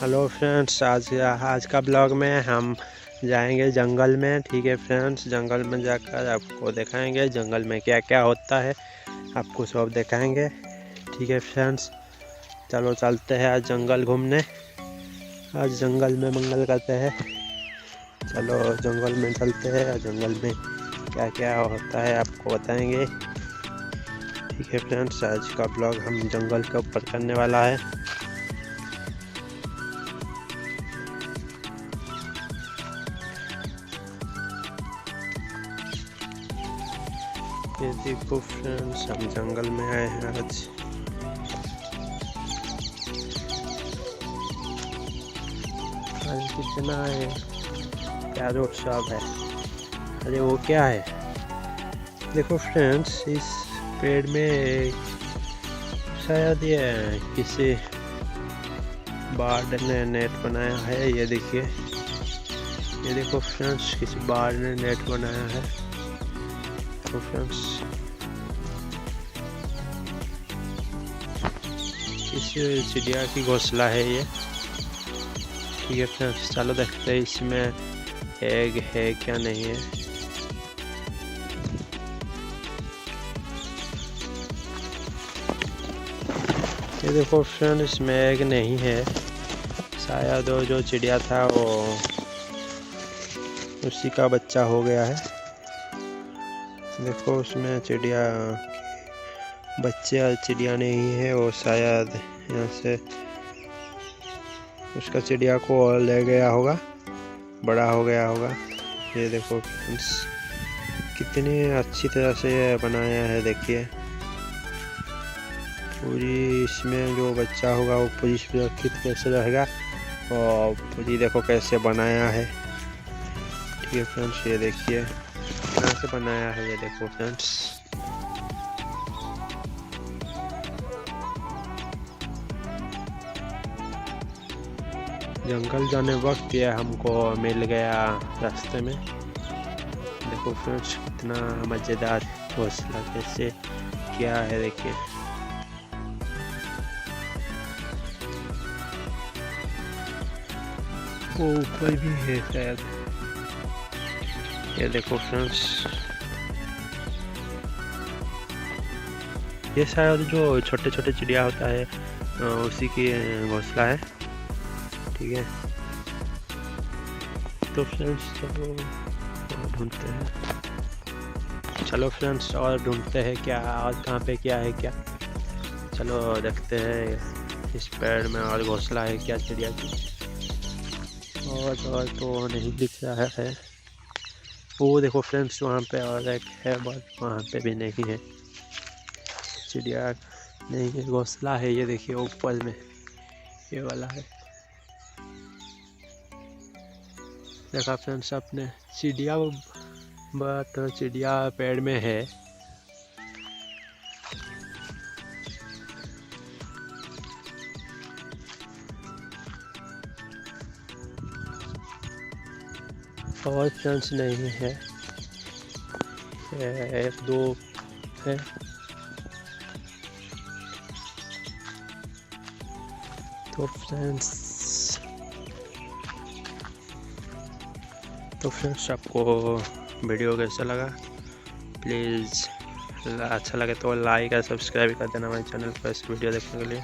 Hello friends, आज का blog में हम जाएंगे जंगल में। ठीक है फ्रेंड्स, जंगल में जाकर आपको दिखाएंगे जंगल में क्या क्या होता है, आपको सब दिखाएंगे। ठीक है फ्रेंड्स, चलो चलते हैं आज जंगल घूमने। आज जंगल में मंगल करते हैं, चलो जंगल में चलते हैं। जंगल में क्या क्या होता है आपको बताएंगे। ठीक है फ्रेंड्स, आज का ब्लॉग हम जंगल के ऊपर करने वाला है। ये देखो फ्रेंड्स, हम जंगल में आए हैं आज। आज कितना है, क्या रोड साहब है। अरे वो क्या है, देखो फ्रेंड्स, इस पेड़ में शायद ये किसी बर्ड ने नेट बनाया है। ये देखिए, ये देखो फ्रेंड्स, किसी बर्ड ने नेट बनाया है। तो फ्रेंड्स, इस चिड़िया की घोंसला है ये। ठीक है फ्रेंड्स, चलो देखते हैं इसमें एग है क्या नहीं है। ये देखो फ्रेंड्स, इसमें एग नहीं है। शायद वो जो चिड़िया था वो उसी का बच्चा हो गया है। देखो उसमें चिड़िया बच्चे और चिड़िया नहीं है, वो शायद यहाँ से उसका चिड़िया को ले गया होगा, बड़ा हो गया होगा। ये देखो फ्रेंड्स, कितनी अच्छी तरह से बनाया है। देखिए पूरी, इसमें जो बच्चा होगा वो पूरी सुरक्षित कैसे रहेगा, और पूरी देखो कैसे बनाया है। ठीक है फ्रेंड्स, ये देखिए कैसे बनाया है। ये देखो फ्रेंड्स, जंगल जाने वक्त ये हमको मिल गया रास्ते में। देखो फ्रेंड्स, कितना मज़ेदार घोंसला कैसे क्या है। देखिए वो ऊपर भी है शायद। ये देखो फ्रेंड्स, ये शायद जो छोटे छोटे चिड़िया होता है उसी की घोंसला है। ठीक है, तो फ्रेंड्स चलो ढूंढते हैं। चलो फ्रेंड्स, और ढूंढते हैं क्या, और कहाँ पे क्या है क्या। चलो देखते हैं इस पेड़ में और घोंसला है क्या चिड़िया की। और तो नहीं दिख रहा है। वो देखो फ्रेंड्स, वहाँ पे और एक है, बट वहाँ पे भी नहीं है चिड़िया, नहीं है। घोंसला है ये देखिए ऊपर में, ये वाला है। देखा फ्रेंड्स आपने, चिड़िया बट चिड़िया पेड़ में है। और फ्रेंड्स नहीं है, एक दो है। तो फ्रेंड्स आपको वीडियो कैसा लगा, प्लीज़ अच्छा लगे तो लाइक और सब्सक्राइब कर देना हमारे चैनल पर इस वीडियो देखने के लिए।